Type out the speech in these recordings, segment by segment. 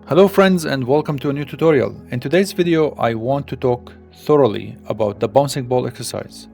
Hello friends and welcome to a new tutorial. In today's video I want to talk thoroughly about the bouncing ball exercise.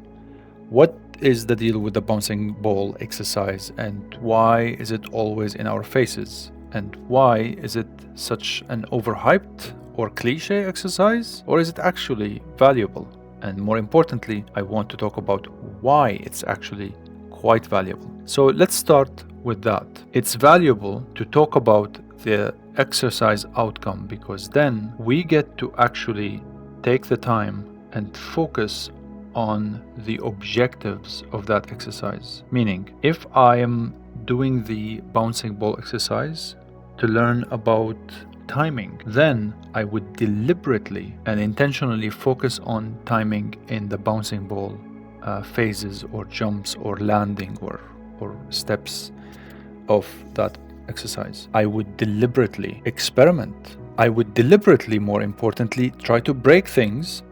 What is the deal with the bouncing ball exercise and why is it always in our faces? And why is it such an overhyped or cliche exercise? Or is it actually valuable? And more importantly, I want to talk about why it's actually quite valuable. So let's start with that. It's valuable to talk about the exercise outcome because then we get to actually take the time and focus on the objectives of that exercise. Meaning, if I am doing the bouncing ball exercise to learn about timing, then I would deliberately and intentionally focus on timing in the bouncing ball phases or jumps or landing or steps of that exercise. I would deliberately experiment. I would deliberately, more importantly, try to break things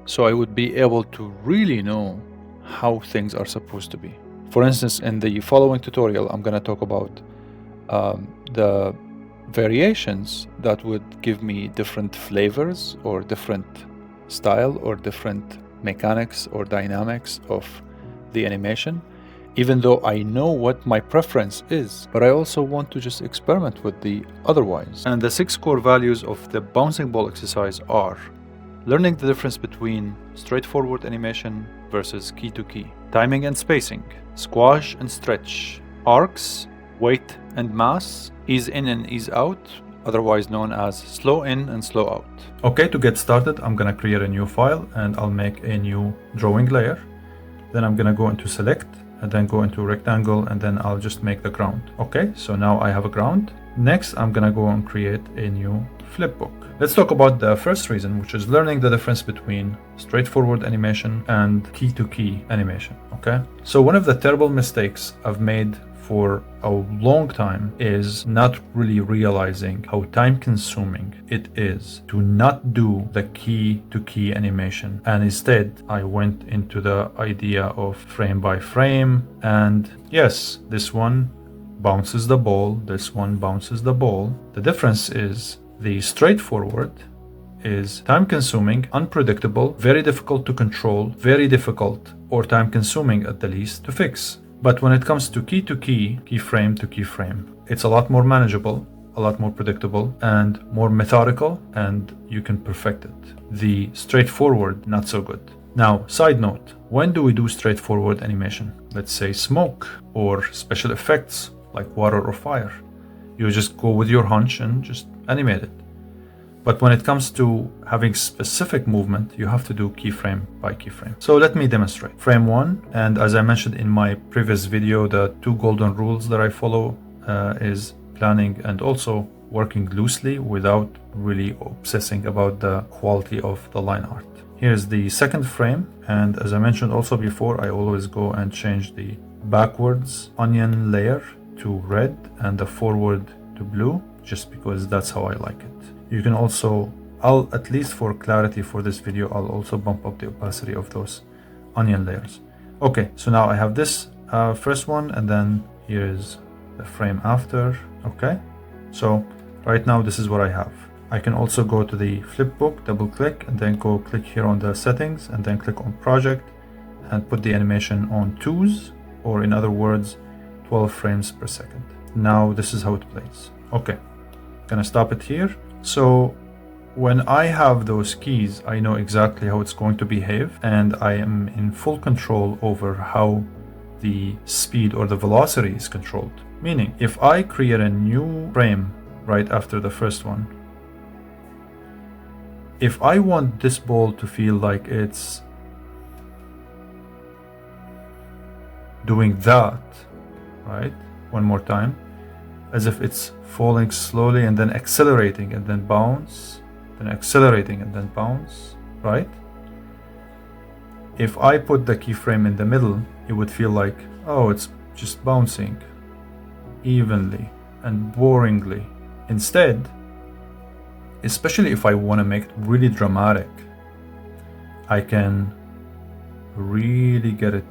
so I would be able to really know how things are supposed to be. For instance, in the following tutorial, I'm going to talk about the variations that would give me different flavors or different style or different mechanics or dynamics of the animation, even though I know what my preference is, but I also want to just experiment with the otherwise. And the 6 core values of the bouncing ball exercise are learning the difference between straightforward animation versus key to key, timing and spacing, squash and stretch, arcs, weight and mass, ease in and ease out, otherwise known as slow in and slow out. Okay, to get started, I'm gonna create a new file and I'll make a new drawing layer. Then I'm gonna go into select and then go into rectangle and then I'll just make the ground. Okay, so now I have a ground. Next, I'm gonna go and create a new flipbook. Let's talk about the first reason, which is learning the difference between straightforward animation and key-to-key animation, okay? So one of the terrible mistakes I've made for a long time is not really realizing how time-consuming it is to not do the key-to-key animation. And instead, I went into the idea of frame by frame. And yes, this one bounces the ball, this one bounces the ball. The difference is the straightforward is time-consuming, unpredictable, very difficult to control, very difficult or time-consuming at the least to fix. But when it comes to key-to-key, keyframe to keyframe, it's a lot more manageable, a lot more predictable, and more methodical, and you can perfect it. The straightforward, not so good. Now, side note, when do we do straightforward animation? Let's say smoke or special effects like water or fire. You just go with your hunch and just animate it. But when it comes to having specific movement, you have to do keyframe by keyframe. So let me demonstrate. Frame 1, and as I mentioned in my previous video, the 2 golden rules that I follow is planning and also working loosely without really obsessing about the quality of the line art. Here's the second frame, and as I mentioned also before, I always go and change the backwards onion layer to red and the forward to blue, just because that's how I like it. You can also, at least for clarity for this video, I'll also bump up the opacity of those onion layers. Okay, so now I have this first one, and then here's the frame after. Okay, so right now this is what I have. I can also go to the flipbook, double click, and then go click here on the settings, and then click on project, and put the animation on 2s, or in other words, 12 frames per second. Now this is how it plays. Okay, gonna stop it here. So when I have those keys, I know exactly how it's going to behave, and I am in full control over how the speed or the velocity is controlled. Meaning, if I create a new frame right after the first one, if I want this ball to feel like it's doing that, right? One more time, as if it's falling slowly and then accelerating and then bounce, then accelerating and then bounce, right? If I put the keyframe in the middle, it would feel like, oh, it's just bouncing evenly and boringly. Instead, especially if I want to make it really dramatic, I can really get it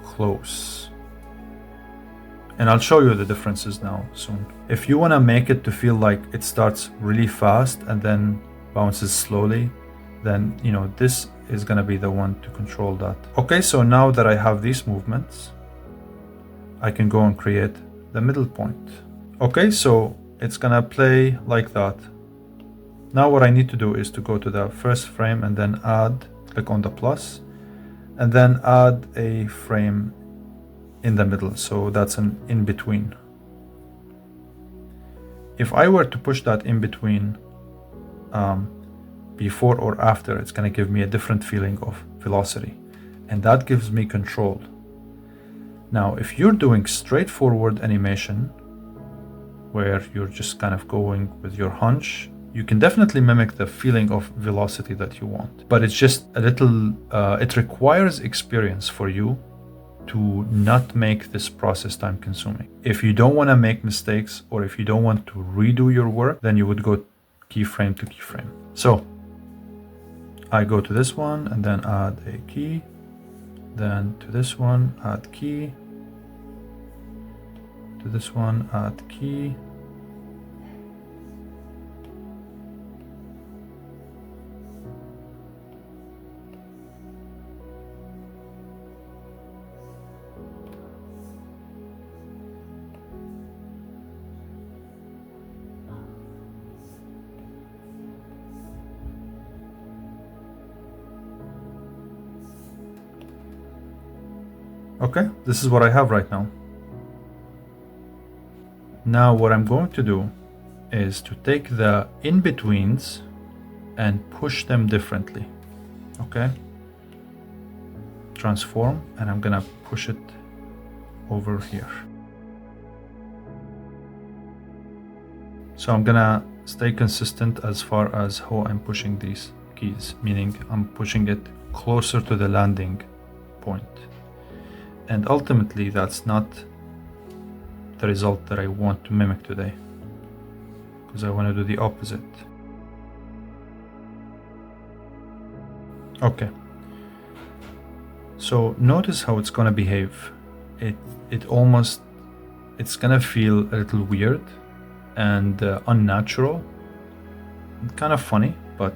close And I'll show you the differences now soon. If you want to make it to feel like it starts really fast and then bounces slowly, then this is going to be the one to control that. Okay, so now that I have these movements, I can go and create the middle point. Okay, so it's going to play like that. Now what I need to do is to go to the first frame and then click on the plus, and then add a frame in the middle, so that's an in-between. If I were to push that in-between before or after, it's going to give me a different feeling of velocity, and that gives me control. Now, if you're doing straightforward animation, where you're just kind of going with your hunch, you can definitely mimic the feeling of velocity that you want, but it's just a little, it requires experience for you to not make this process time consuming. If you don't want to make mistakes, or if you don't want to redo your work, then you would go keyframe to keyframe. So I go to this one and then add a key, then to this one add key, to this one add key, okay, this is what I have right now. Now what I'm going to do is to take the in-betweens and push them differently. Okay, transform, and I'm gonna push it over here. So I'm gonna stay consistent as far as how I'm pushing these keys, meaning I'm pushing it closer to the landing point. And ultimately, that's not the result that I want to mimic today, because I want to do the opposite. Okay. So notice how it's going to behave. It's going to feel a little weird and unnatural, and kind of funny, but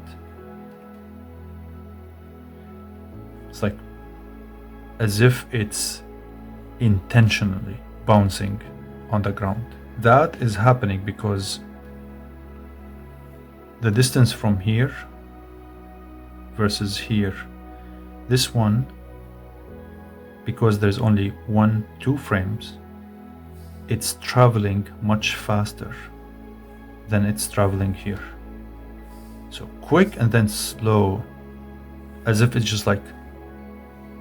it's like as if it's intentionally bouncing on the ground. That is happening because the distance from here versus here, this one, because there's only 2 frames, it's traveling much faster than it's traveling here. So quick and then slow, as if it's just like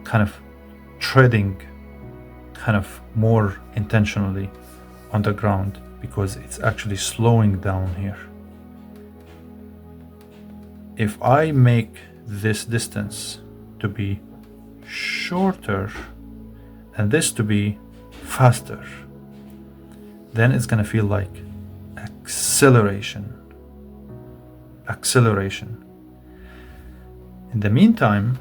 kind of treading kind of more intentionally on the ground, because it's actually slowing down here. If I make this distance to be shorter and this to be faster, then it's gonna feel like acceleration. In the meantime,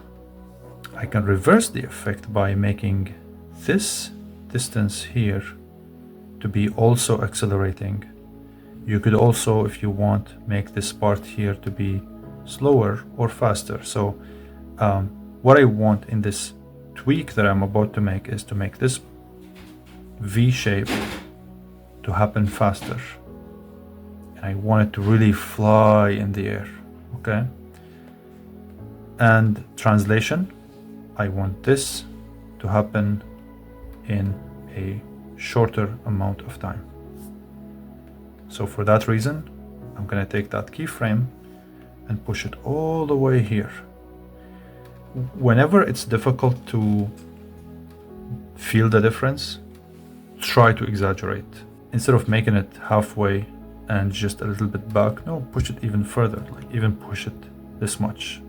I can reverse the effect by making this distance here to be also accelerating. You could also, if you want, make this part here to be slower or faster. So what I want in this tweak that I'm about to make is to make this V shape to happen faster. And I want it to really fly in the air, okay? And translation, I want this to happen in a shorter amount of time. So for that reason, I'm gonna take that keyframe and push it all the way here. Whenever it's difficult to feel the difference, try to exaggerate. Instead of making it halfway and just a little bit back, no, push it even further, like even push it this much.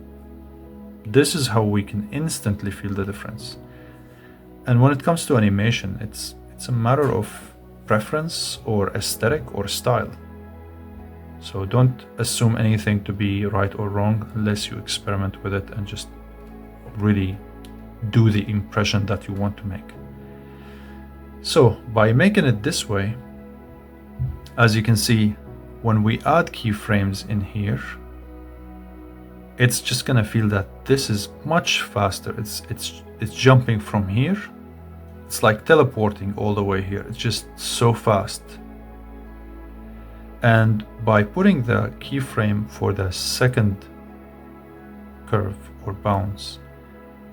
This is how we can instantly feel the difference. And when it comes to animation, it's a matter of preference or aesthetic or style. So don't assume anything to be right or wrong unless you experiment with it and just really do the impression that you want to make. So by making it this way, as you can see, when we add keyframes in here, it's just gonna feel that this is much faster. It's jumping from here. It's like teleporting all the way here. It's just so fast. And by putting the keyframe for the second curve or bounce,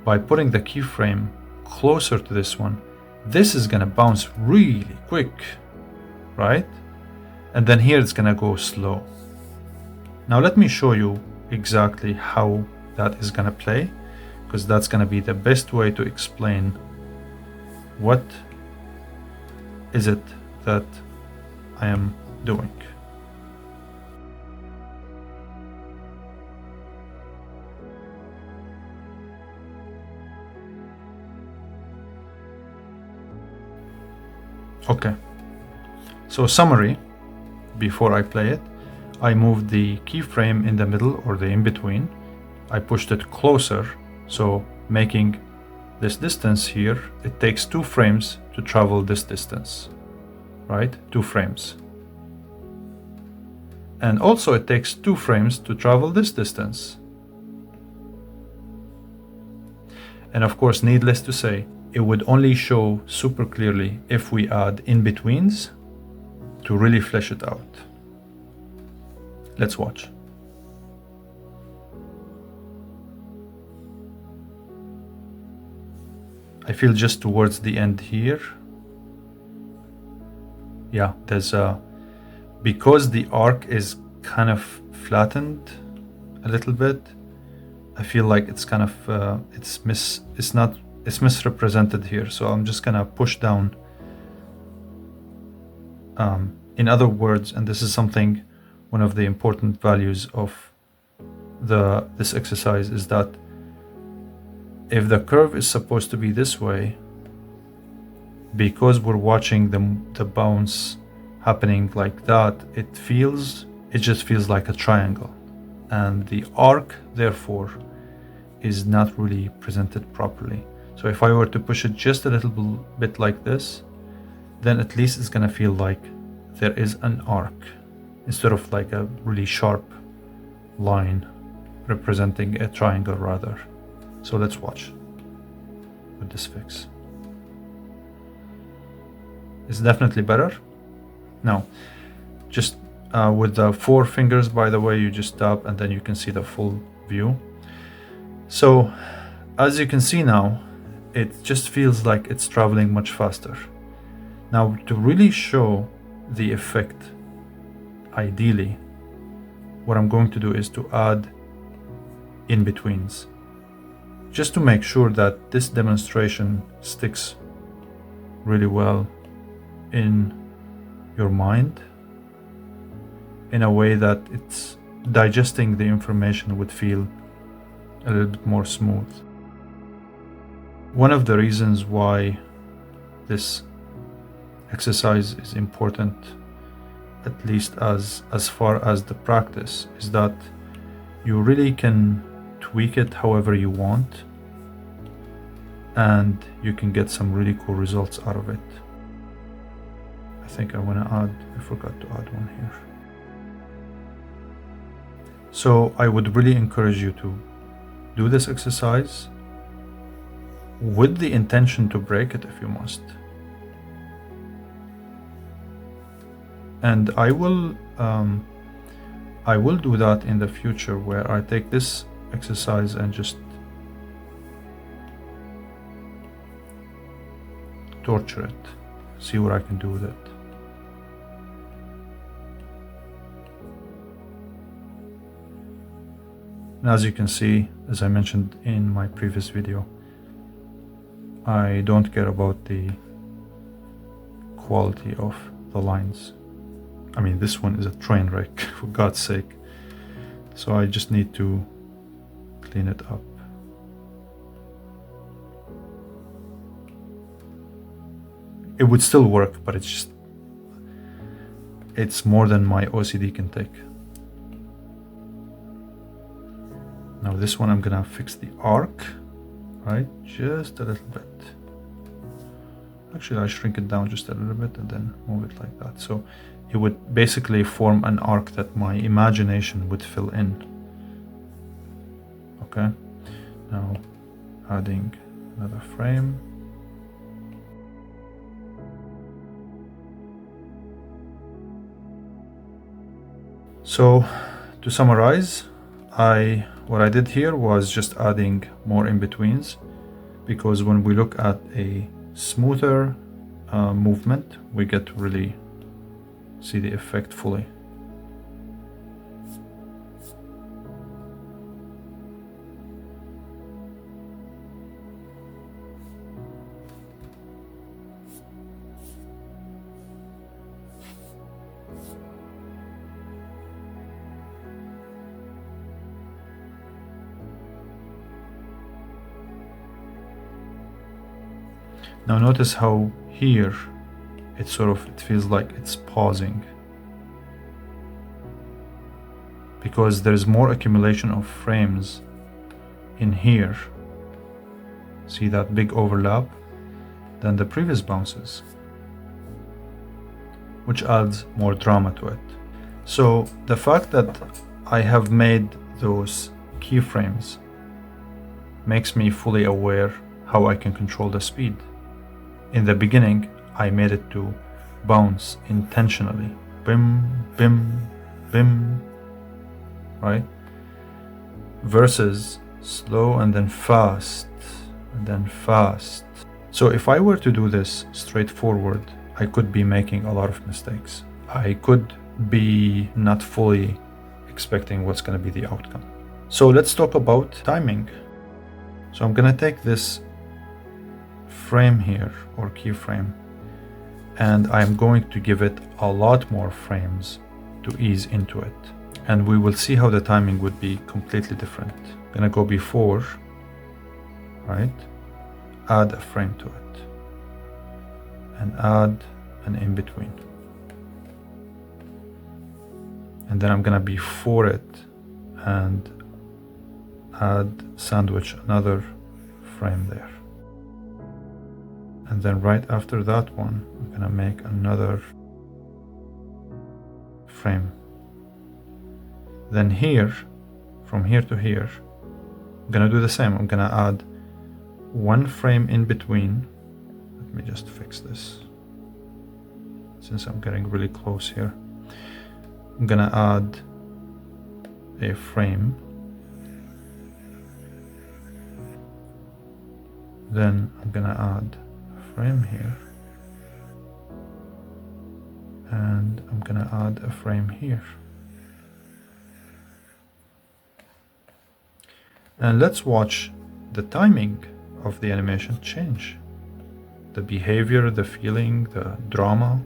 by putting the keyframe closer to this one, this is gonna bounce really quick, right? And then here it's gonna go slow. Now let me show you exactly how that is gonna play, because that's gonna be the best way to explain what is it that I am doing. Okay, so summary, before I play it, I moved the keyframe in the middle or the in-between. I pushed it closer, so making this distance here, it takes 2 frames to travel this distance, right? 2 frames. And also it takes 2 frames to travel this distance. And of course, needless to say, it would only show super clearly if we add in-betweens to really flesh it out. Let's watch. I feel just towards the end here. Yeah, there's a, because the arc is kind of flattened a little bit, I feel like it's kind of, it's misrepresented here. So I'm just gonna push down. In other words, and this is something, one of the important values of this exercise is that if the curve is supposed to be this way, because we're watching the bounce happening like that, it just feels like a triangle, and the arc therefore is not really presented properly. So if I were to push it just a little bit like this, then at least it's gonna feel like there is an arc instead of like a really sharp line representing a triangle rather. So let's watch with this fix. It's definitely better. Now, just with the 4 fingers, by the way, you just tap and then you can see the full view. So as you can see now, it just feels like it's traveling much faster. Now, to really show the effect, ideally, what I'm going to do is to add in-betweens, just to make sure that this demonstration sticks really well in your mind in a way that it's digesting the information would feel a little bit more smooth. One of the reasons why this exercise is important, at least as far as the practice, is that you really can tweak it however you want, and you can get some really cool results out of it. I think I forgot to add one here. So I would really encourage you to do this exercise with the intention to break it if you must. And I will do that in the future, where I take this exercise and just torture it, see what I can do with it. And as you can see, as I mentioned in my previous video, I don't care about the quality of the lines. I mean, this one is a train wreck, for God's sake. So I just need to clean it up. It would still work, but it's more than my OCD can take. Now this one I'm gonna fix the arc, right? Just a little bit. Actually, I shrink it down just a little bit and then move it like that. So it would basically form an arc that my imagination would fill in. Okay, now adding another frame. So to summarize, what I did here was just adding more in-betweens, because when we look at a smoother movement, we get to really see the effect fully. Now notice how here it feels like it's pausing, because there's more accumulation of frames in here. See that big overlap than the previous bounces, which adds more drama to it. So the fact that I have made those keyframes makes me fully aware how I can control the speed. In the beginning, I made it to bounce intentionally. Bim, bim, bim, right? Versus slow and then fast, and then fast. So if I were to do this straightforward, I could be making a lot of mistakes. I could be not fully expecting what's going to be the outcome. So let's talk about timing. So I'm going to take this frame here, or keyframe, and I'm going to give it a lot more frames to ease into it, and we will see how the timing would be completely different. I'm gonna go before, right, add a frame to it, and add an in-between, and then I'm gonna before it and add sandwich another frame there. And then right after that one, I'm gonna make another frame. Then here, from here to here, I'm gonna do the same. I'm gonna add one frame in between. Let me just fix this, since I'm getting really close here. I'm gonna add a frame. Then I'm gonna add frame here, and I'm gonna add a frame here, and let's watch the timing of the animation change, the behavior, the feeling, the drama.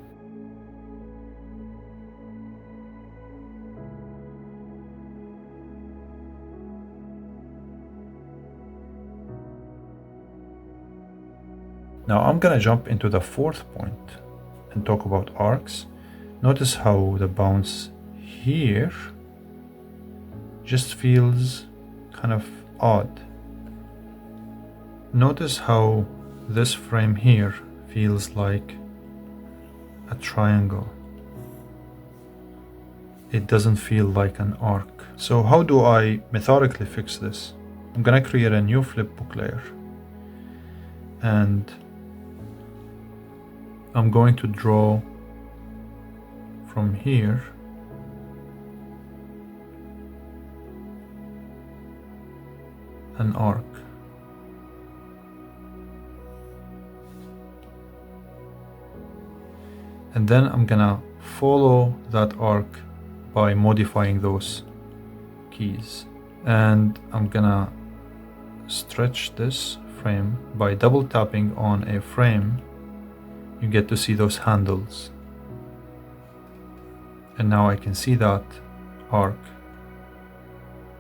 Now I'm gonna jump into the fourth point and talk about arcs. Notice how the bounce here just feels kind of odd. Notice how this frame here feels like a triangle. It doesn't feel like an arc. So how do I methodically fix this? I'm gonna create a new flipbook layer, and I'm going to draw from here an arc. And then I'm gonna follow that arc by modifying those keys. And I'm gonna stretch this frame by double tapping on a frame. You get to see those handles. And now I can see that arc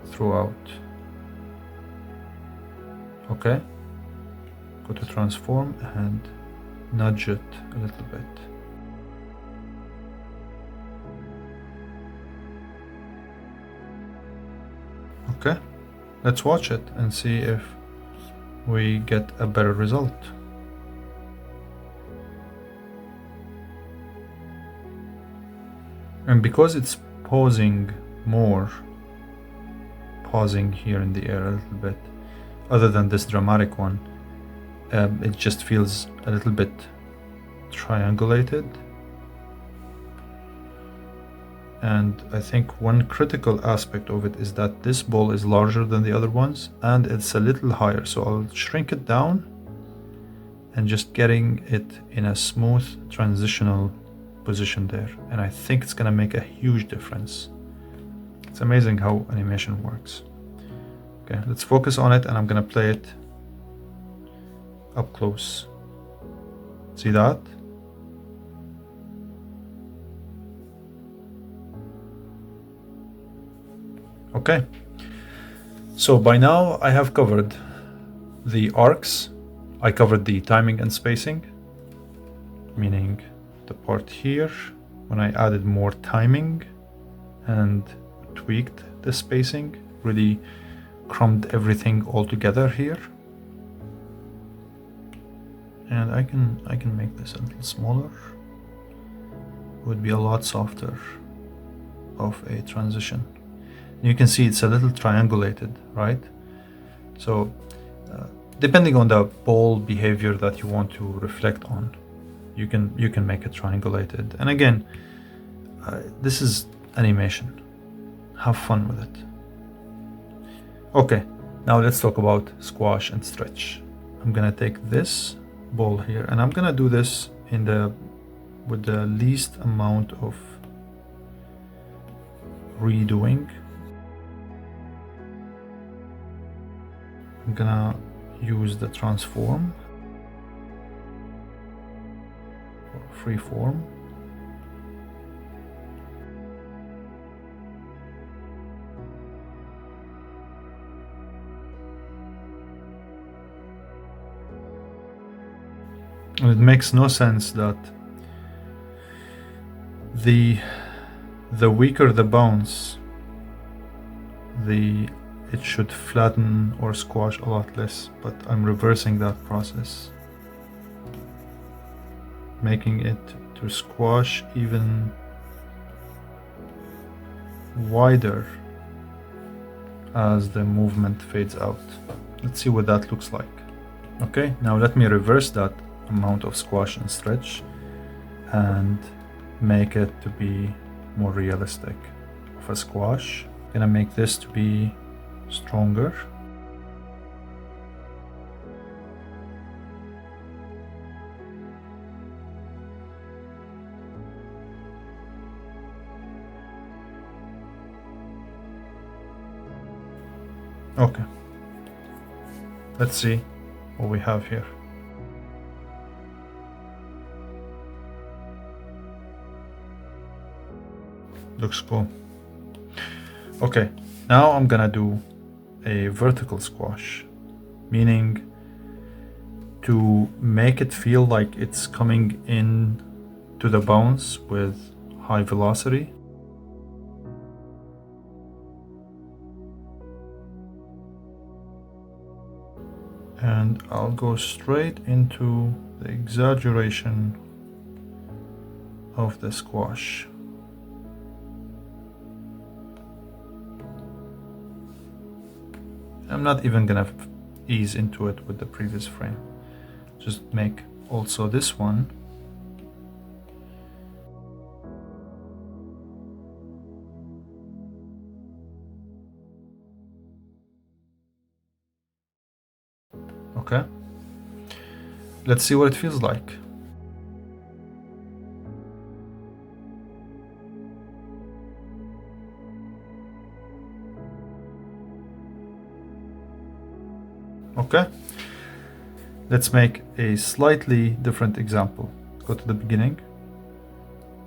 throughout. Okay? Go to transform and nudge it a little bit. Okay, let's watch it and see if we get a better result. And because it's pausing here in the air a little bit, other than this dramatic one, it just feels a little bit triangulated. And I think one critical aspect of it is that this ball is larger than the other ones and it's a little higher. So I'll shrink it down and just getting it in a smooth transitional position there. And I think it's gonna make a huge difference. It's amazing how animation works. Okay, let's focus on it and I'm gonna play it up close. See that? Okay, so by now I have covered the arcs. I covered the timing and spacing, meaning the part here when I added more timing and tweaked the spacing, really crumbed everything all together here. And I can make this a little smaller. It would be a lot softer of a transition. You can see it's a little triangulated, right? So depending on the ball behavior that you want to reflect on, you can make it triangulated. And again, this is animation. Have fun with it. Okay, now let's talk about squash and stretch. I'm gonna take this ball here and I'm gonna do this with the least amount of redoing. I'm gonna use the transform or freeform. And it makes no sense that the weaker the bounce, it should flatten or squash a lot less, but I'm reversing that process, making it to squash even wider as the movement fades out. Let's see what that looks like. Okay, now let me reverse that amount of squash and stretch and make it to be more realistic of a squash. I'm gonna make this to be stronger. Okay, let's see what we have here. Looks cool. Okay, now I'm gonna do a vertical squash, meaning to make it feel like it's coming in to the bounce with high velocity. And I'll go straight into the exaggeration of the squash. I'm not even gonna ease into it with the previous frame. Just make also this one. Okay. Let's see what it feels like. Okay, let's make a slightly different example. Go to the beginning,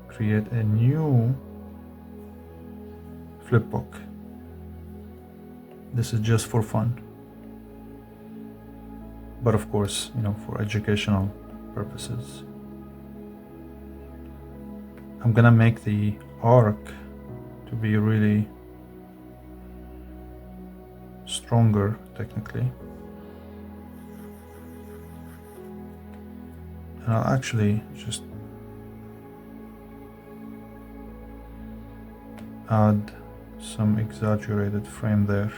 create a new flipbook. This is just for fun, but of course, for educational purposes. I'm gonna make the arc to be really stronger technically. And I'll actually just add some exaggerated frame there.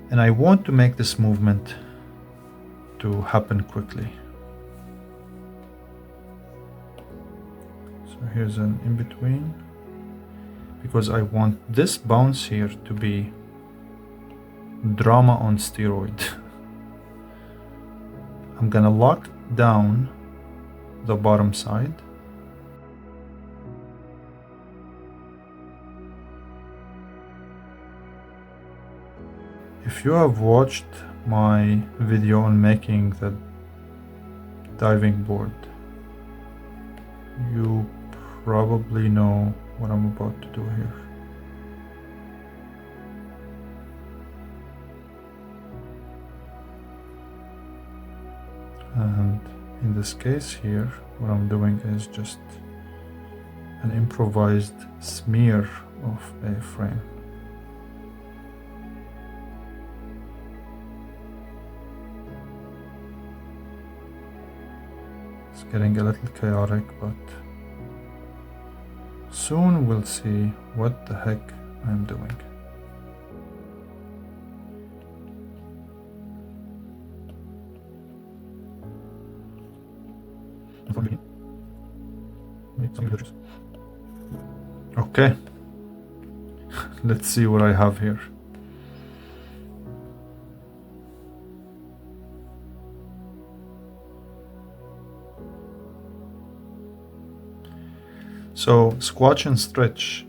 And I want to make this movement to happen quickly. So here's an in-between, because I want this bounce here to be drama on steroid. I'm gonna lock down the bottom side. If you have watched my video on making the diving board, you probably know what I'm about to do here. And in this case here, what I'm doing is just an improvised smear of a frame. It's getting a little chaotic, but soon we'll see what the heck I'm doing. Okay, let's see what I have here. So squash and stretch,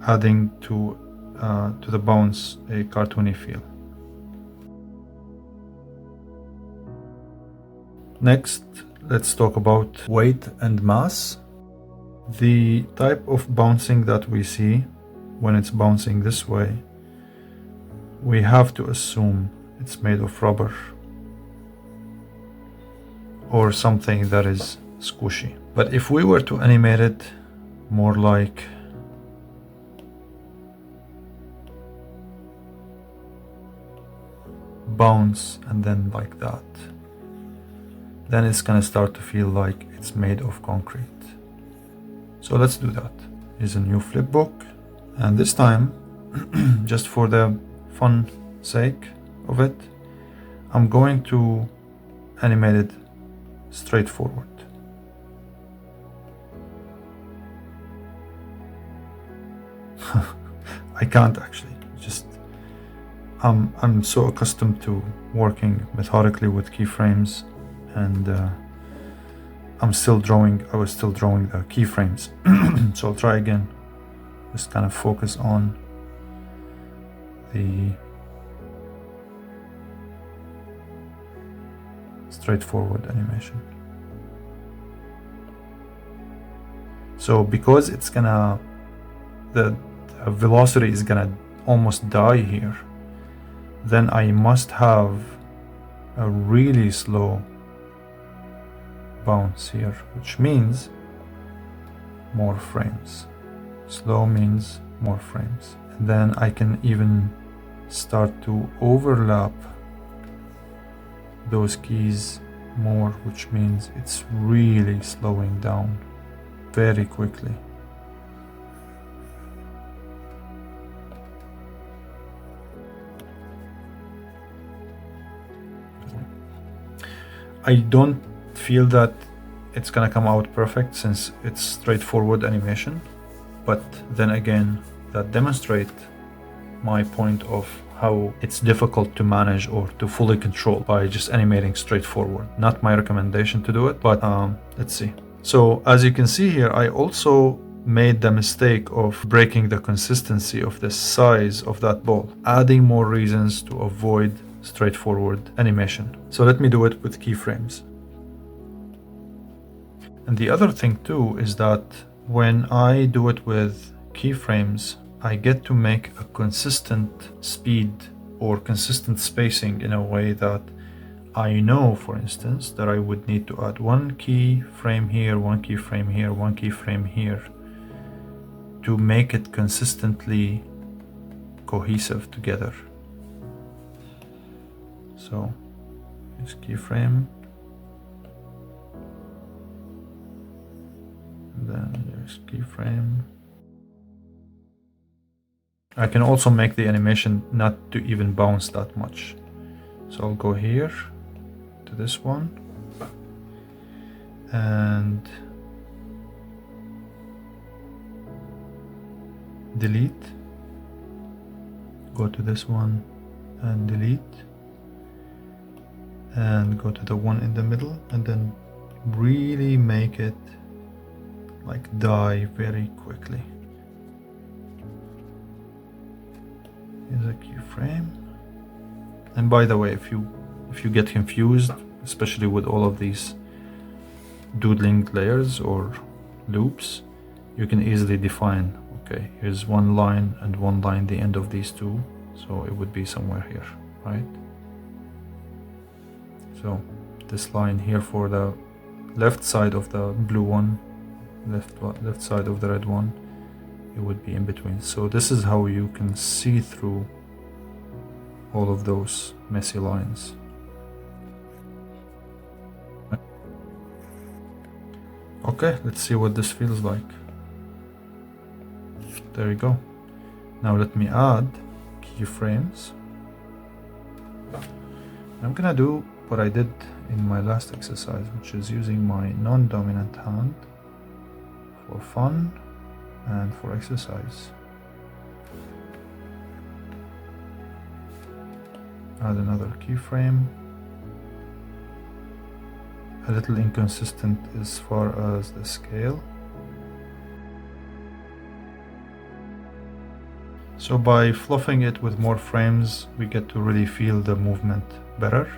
adding to the bounce a cartoony feel. Next, let's talk about weight and mass. The type of bouncing that we see when it's bouncing this way, we have to assume it's made of rubber or something that is squishy. But if we were to animate it more like bounce and then like that, then it's gonna start to feel like it's made of concrete. So let's do that. Here's a new flip book, and this time, just for the fun sake of it, I'm going to animate it straightforward. I can't actually, just I'm so accustomed to working methodically with keyframes, and I was still drawing the keyframes. So I'll try again. Just kind of focus on the straightforward animation. So because it's gonna, the velocity is gonna almost die here, then I must have a really slow bounce here, which means more frames. Slow means more frames. And then I can even start to overlap those keys more, which means it's really slowing down very quickly. I don't feel that it's gonna come out perfect since it's straightforward animation, but then again, that demonstrates my point of how it's difficult to manage or to fully control by just animating straightforward. Not my recommendation to do it, but let's see. So as you can see here, I also made the mistake of breaking the consistency of the size of that ball, adding more reasons to avoid straightforward animation. So let me do it with keyframes. And the other thing too is that when I do it with keyframes, I get to make a consistent speed or consistent spacing in a way that I know, for instance, that I would need to add one keyframe here, one keyframe here, one keyframe here to make it consistently cohesive together. So this keyframe, then there's keyframe. I can also make the animation not to even bounce that much. So I'll go here to this one and delete. Go to this one and delete. And go to the one in the middle and then really make it like die very quickly. Here's a keyframe. And by the way, if you get confused, especially with all of these doodling layers or loops, you can easily define, okay, here's one line and one line the end of these two, so it would be somewhere here, right? So this line here for the left side of the blue one, left side of the red one, it would be in between. So this is how you can see through all of those messy lines. Okay, let's see what this feels like. There you go. Now let me add keyframes. I'm gonna do what I did in my last exercise, which is using my non-dominant hand for fun and for exercise. Add another keyframe. A little inconsistent as far as the scale. So by fluffing it with more frames, we get to really feel the movement better.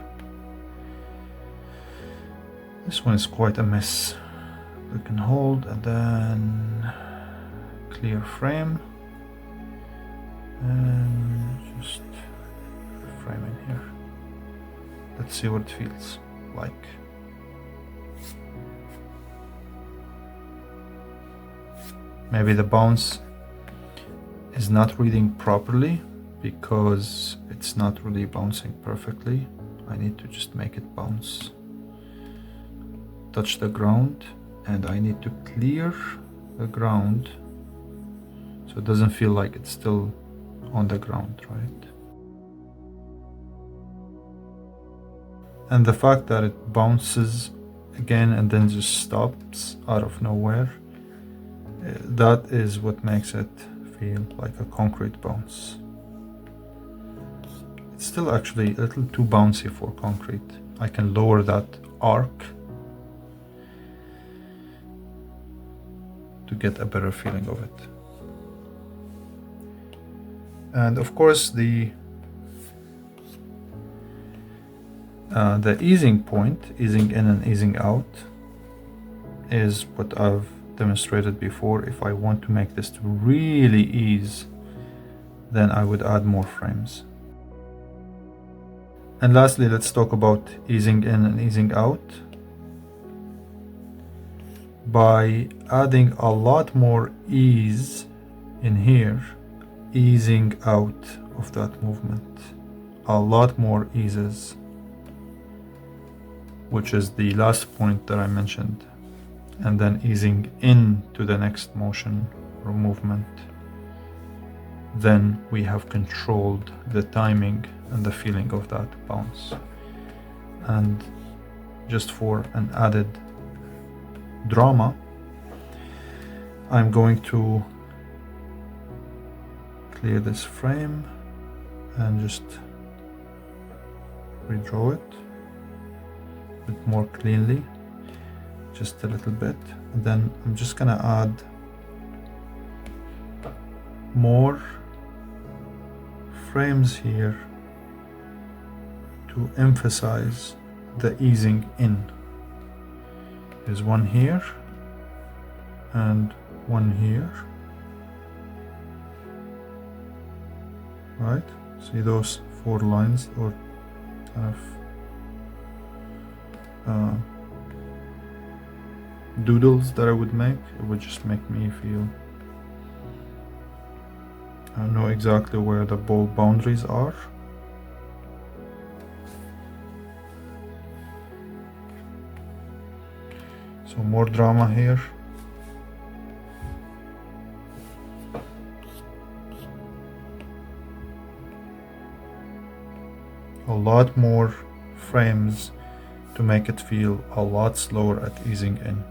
This one is quite a mess. Click and hold and then clear frame and just frame in here. Let's see what it feels like. Maybe the bounce is not reading properly because it's not really bouncing perfectly. I need to just make it bounce. Touch the ground and I need to clear the ground so it doesn't feel like it's still on the ground, right? And the fact that it bounces again and then just stops out of nowhere, that is what makes it feel like a concrete bounce. It's still actually a little too bouncy for concrete. I can lower that arc to get a better feeling of it. And of course the easing point, easing in and easing out, is what I've demonstrated before. If I want to make this to really ease, then I would add more frames. And lastly, let's talk about easing in and easing out. By adding a lot more ease in here, easing out of that movement, a lot more eases, which is the last point that I mentioned, and then easing into the next motion or movement, then we have controlled the timing and the feeling of that bounce. And just for an added drama, I'm going to clear this frame and just redraw it a bit more cleanly, just a little bit. And then I'm just gonna add more frames here to emphasize the easing in. There's one here and one here, right? See those 4 lines or kind of doodles that I would make? It would just make me feel I know exactly where the ball boundaries are. So more drama here. a lot more frames to make it feel a lot slower at easing in.